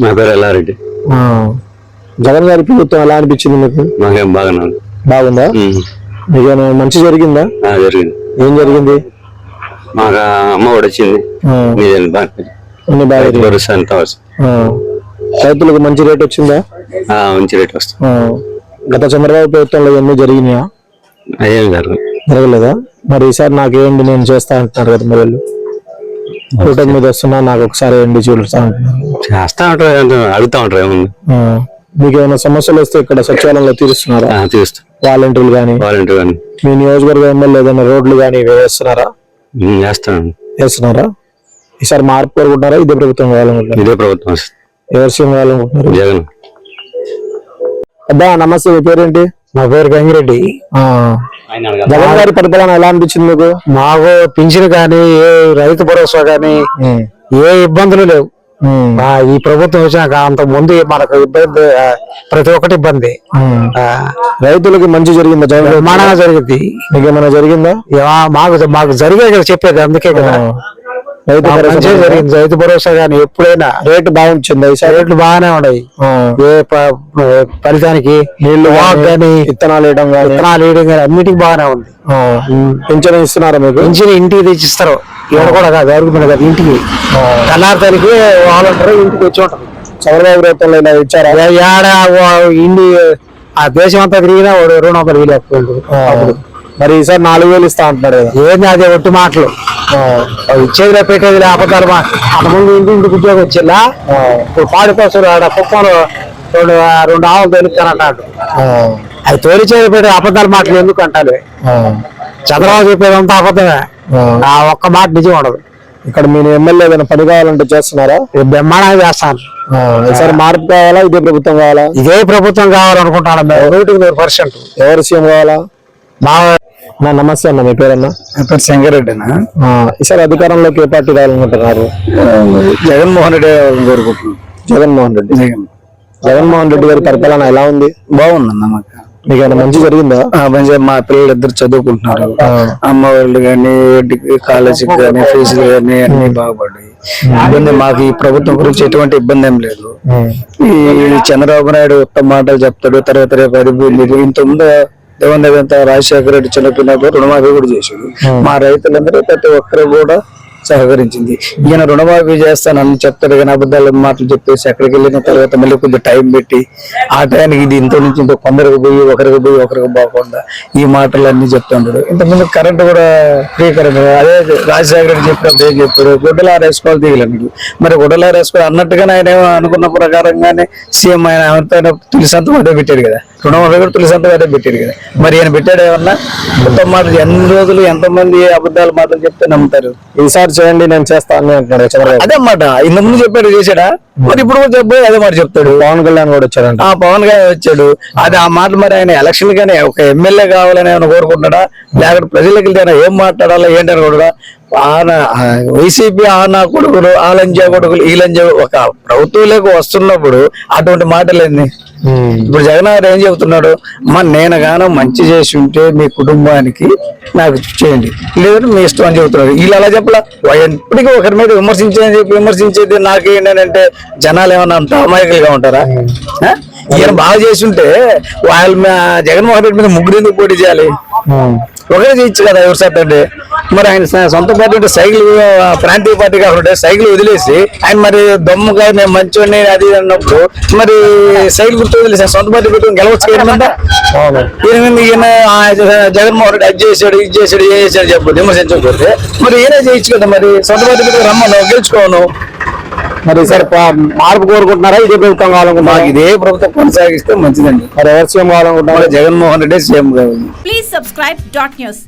మా పేరు ఎల్లారెడ్డి. జగన్ గారి ప్రభుత్వం ఎలా అనిపించింది మీకు? మాకేం బాగుందా? మీకేమైనా మంచి జరిగిందా? జరిగింది. ఏం జరిగింది? మాకు అమ్మ కూడా వచ్చింది. రైతులకు మంచి రేట్ వచ్చిందా? మంచి రేట్ వస్తుంది. గత చంద్రబాబు ప్రభుత్వంలో ఎన్నో జరిగినాయా? అదేం జరగలేదా? మరి ఈసారి నాకేంటి నేను చేస్తా అంటున్నారు కదా, మరి వాళ్ళు కూటమి మీద వస్తున్నా నాకు ఒకసారి ఏంటి చూడుస్తా అంటున్నారు. చేస్తా ఉంటారు, అడుగుతా ఉంటారు. ఏముంది? మీకు ఏమైనా సమస్యలు వస్తే ఇక్కడ సచివాలయంలో తీరుస్తున్నారా? తీరుస్తా. వాలంటీర్లు కానీ మీ నియోజకవర్గం ఎమ్మెల్యే ఏదైనా రోడ్లు కానీ వేస్తున్నారా? వేస్తున్నారా? ఈసారి మార్పు కోరుకుంటున్నారా? ఇదే ప్రభుత్వం కావాలనుకుంటున్నారు? ఇదే ప్రభుత్వం. ఎవరు సీఎం కావాలనుకుంటున్నారు? జగన్. అబ్బా నమస్తే, మీ పేరేంటి? నా పేరు గంగిరెడ్డి. జగన్ గారి పరిపాలన ఎలా అనిపించింది మీకు? మాకు పింఛను కానీ ఏ రైతు భరోసా కానీ ఏ ఇబ్బందులు లేవు. ఈ ప్రభుత్వం వచ్చినాక అంత ముందు మనకు ఇబ్బంది, ప్రతి ఒక్కటి ఇబ్బంది. రైతులకి మంచి జరిగిందా? జగన్ జరిగింది. మీకు ఏమైనా జరిగిందా? మాకు జరిగే కదా చెప్పేది, అందుకే కదా జరిగింది. రైతు భరోసా కానీ ఎప్పుడైనా రేటు బాగుంటుంది. రేట్లు బాగానే ఉన్నాయి. ఏ ఫలితానికి నీళ్లు కానీ విత్తనాలు వేయడం కానీ అన్నిటికీ బాగానే ఉంది. పింఛన్ ఇస్తున్నారా మీకు? పింఛన్ ఇంటికి తెచ్చిస్తారు. ఇక్కడ కూడా కాదు, గవర్నమెంట్ కాదు, ఇంటికి తెల్లారితానికి వాలంటీర్ ఇంటికి వచ్చి ఉంటారు. చంద్రబాబు ప్రభుత్వంలో ఇలా ఇచ్చారా? ఇండి ఆ దేశం అంతా తిరిగినా 200,000 లేకపోయింది. మరి ఈసారి 4,000 ఇస్తా అంటున్నారు కదా, ఏంది అదే ఒట్టి మాటలు. ఇచ్చేదిలే పెట్టేది అబద్ధాలు. అంతకుముందు ఇంటికి ఉద్యోగం వచ్చిందా, ఇప్పుడు పాడిపోతారు ఆడ కుప్పలు 2 ఆవులు తోలుతానంటాడు. అది తోలిచేది పెట్టే అబద్ధాల మాటలు ఎందుకు అంటారు? చంద్రబాబు చెప్పేదంతా అబద్ధమే, ఆ ఒక్క మాట నిజం ఉండదు. ఇక్కడ మీ ఎమ్మెల్యే ఏదైనా పని కావాలంటే చేస్తున్నారా? బ్రహ్మాండంగా చేస్తాను. ఈసారి మార్పు కావాలా? ఇదే ప్రభుత్వం కావాలా? ఇదే ప్రభుత్వం కావాలనుకుంటాను. 100%. ఎవరు సీఎం కావాలా? నమస్తే అన్న, మీ పేరన్నా? నా పేరు శంకరెడ్డి అన్న. ఈసారి అధికారంలోకి ఏ పార్టీ రావాలనుకుంటున్నారు? జగన్మోహన్ రెడ్డి కోరుకుంటున్నాను. జగన్మోహన్ రెడ్డి గారి పరిపాలన ఎలా ఉంది? బాగుందన్న. మాకు మీకు ఏమైనా మంచి జరిగిందా? మా పిల్లలు ఇద్దరు చదువుకుంటున్నారు. అమ్మ వాళ్ళు కానీ కాలేజీకి కానీ ఫీజులు కానీ అన్ని బాగుపడ్డాయి. ఇబ్బంది మాకు ఈ ప్రభుత్వం గురించి ఎటువంటి ఇబ్బంది ఏం లేదు. ఈ చంద్రబాబు నాయుడు ఉత్తమ మాటలు చెప్తాడు. తర్వాత రేపు అది ఇంతకుముందు దేవంత రాజశేఖర రెడ్డి చిన్నపిల్లలు రుణమాఫీ కూడా చేశాడు. మా రైతులందరూ ప్రతి ఒక్కరు కూడా సహకరించింది. ఈయన రుణమాఫీ చేస్తానని చెప్తాడు కానీ అబద్ధాలు మాటలు చెప్పేసి ఎక్కడికి వెళ్ళిన తర్వాత మళ్ళీ కొద్దిగా టైం పెట్టి ఆ టైంకి ఇది ఇంత నుంచి ఇంత కొందరికి పోయి ఒకరికి పోకుండా ఈ మాటలు అన్ని చెప్తుంటాడు. ఇంతకుముందు కరెంట్ కూడా ఫ్రీ కరెంట్ అదే రాజశేఖర రెడ్డి చెప్పినప్పుడు ఏం చెప్పాడు? గుడ్డలు ఆరేసుకోవాలి దిగలన్నాడు. మరి గుడ్డలు ఆరేసుకోవాలి అన్నట్టుగానే ఆయన అనుకున్న ప్రకారంగానే సీఎం ఆయన తొలి సంతం అదే పెట్టాడు కదా, రుణమాఫీ కూడా తొలి సంతం అదే పెట్టాడు కదా. మరి ఈయన పెట్టాడు ఏమన్నా? మొత్తం మాటలు ఎన్ని రోజులు ఎంతమంది అబద్ధాల మాటలు చెప్తే నమ్ముతారు? ఈసారి చేయండి నేను చేస్తాను అంటున్నాడు చంద్రబాబు. అదే మాట ఇంత ముందు చెప్పాడు, చేశాడా? మరి ఇప్పుడు కూడా చెప్పి అదే మాట చెప్తాడు. పవన్ కళ్యాణ్ కూడా వచ్చాడంట. పవన్ కళ్యాణ్ వచ్చాడు. అది ఆ మాటలు మరి ఆయన ఎలక్షన్ గానే ఒక ఎమ్మెల్యే కావాలని ఆయన కోరుకుంటాడా, లేకపోతే ప్రజలకు వెళ్తే ఏం మాట్లాడాలా ఏంటని కూడా వైసీపీ నా కొడుకులు ఆ లంజా కొడుకులు ఈ లంజా ఒక ప్రభుత్వంలోకి వస్తున్నప్పుడు అటువంటి మాటలు ఏంది? ఇప్పుడు జగన్ గారు ఏం చెబుతున్నాడు? నేను గాను మంచి చేసి ఉంటే మీ కుటుంబానికి నాకు చేయండి, లేదంటే మీ ఇష్టం అని చెబుతున్నాడు. వీళ్ళు అలా చెప్పలా, ఎప్పటికీ ఒకరి మీద విమర్శించేది నాకేంటంటే జనాలు ఏమన్నా అంత అమాయకులుగా ఉంటారా? ఈయన బాగా చేసి ఉంటే వాళ్ళ జగన్మోహన్ రెడ్డి మీద 3 ఎందుకు పోటీ చేయాలి? ఒకరే చేయొచ్చు కదా ఎవరు సార్ అంటే. మరి ఆయన సొంత పార్టీ అంటే సైకిల్ ప్రాంతీయ పార్టీ కాకుండా సైకిల్ వదిలేసి ఆయన మరి దమ్ముగా మేము మంచోడిని అది అన్నప్పుడు మరి సైకిల్ గుర్తు వదిలేసి సొంత పార్టీ పెట్టుకుని గెలవచ్చు ఏమంతా? ఈయన జగన్మోహన్ రెడ్డి అది చేశాడు ఇది చేశాడు ఏ చేశాడు చెప్పు విమర్శించకపోతే మరి ఈయనే చేయొచ్చు కదా. మరి సొంత పార్టీ పెట్టుకుని రమ్మను గెలుచుకోను. మరి ఈసారి మార్పు కోరుకుంటున్నారా? ఇదే ప్రభుత్వం కావాలనుకుంటున్నా? ఇదే ప్రభుత్వం కొనసాగిస్తే మంచిదండి. మరి ఎవరు సీఎం కావాలనుకుంటున్నారా? జగన్మోహన్ రెడ్డి సీఎం కావాలి. Please subscribe .news.